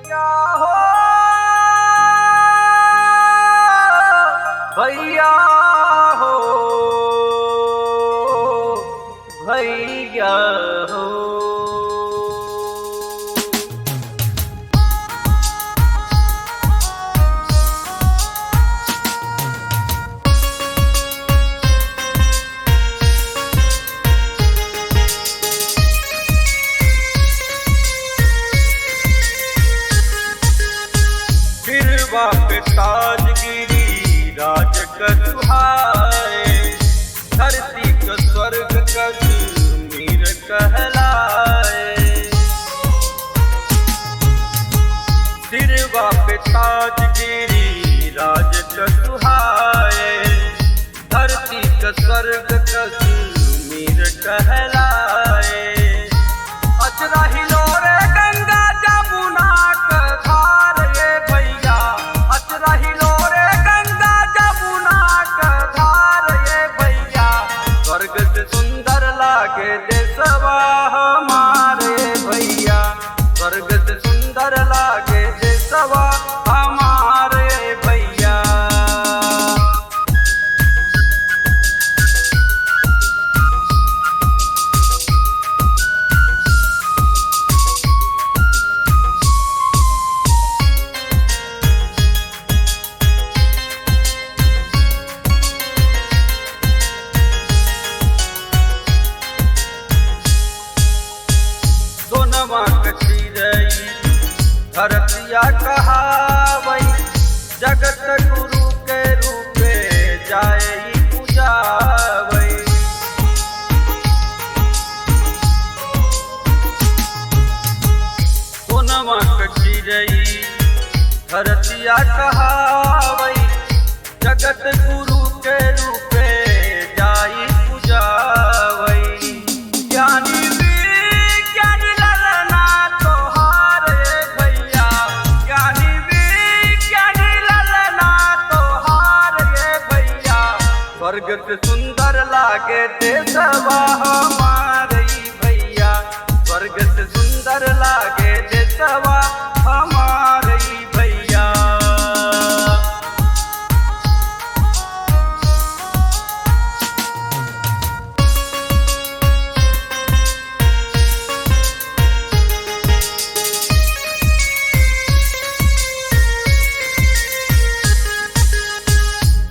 भैया हो भैया हो भैया हो। पे ताजगिरी राज कछुहाए, धरती का स्वर्ग कश्मीर कहलाए। सिरवा पे ताजगिरी राज कछुहाए, धरती का स्वर्ग कश्मीर कहलाए। अचरा हिलोरे गंगा जमुना का धार ये भैया, अचरा हिलोरे गंगा जमुना का धार ये भैया। स्वर्ग से सुंदर लागे देशवा हमारे भैया, स्वर्ग से सुंदर लागे देशवा हमारे भैया। धरतिया कहावई, जगत गुरु के रूपे जाए पूजावई। सोनमा कचिरई धरतिया कहावई, जगत गुरु के रूपे जाई पूजावई। ज्ञानी स्वर्ग से सुंदर लागे देशवा हमारे भैया, स्वर्ग से सुंदर लागे देशवा हमारे भैया।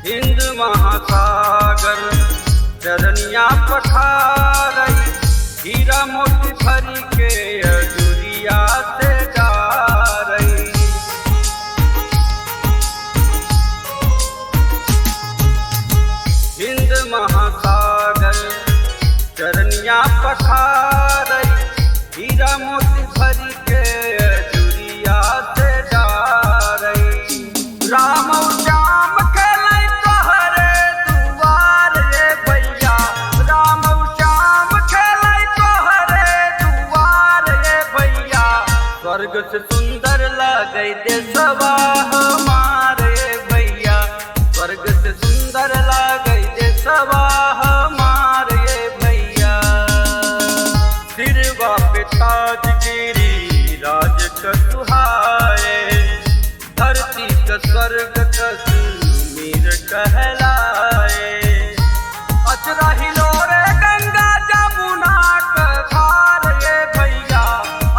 हिंद महासागर चरनिया पठारई, हीरा मोती भरी के अजुरिया से जा रही। हिंद महासागर चरनिया पठारई, हीरा मोती भरी के अजुरिया से जा रही। राम श्याम स्वर्ग से सुंदर लागे देशवा हमारे भैया, स्वर्ग से सुंदर लागे देशवा हमारे भैया। सिरवा पे ताजगिरी राज कछुहाए, धरती का स्वर्ग कश्मीर कहलाए। अचरा हिलोरे गंगा जमुना का धार ये भैया,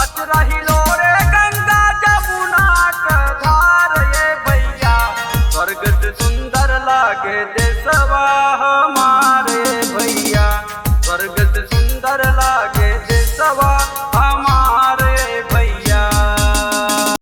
अचरा हिलोरे गंगा जमुना का धार ये भैया। स्वर्ग से सुंदर लागे देशवा हमारे भैया, स्वर्ग से सुंदर लागे देशवा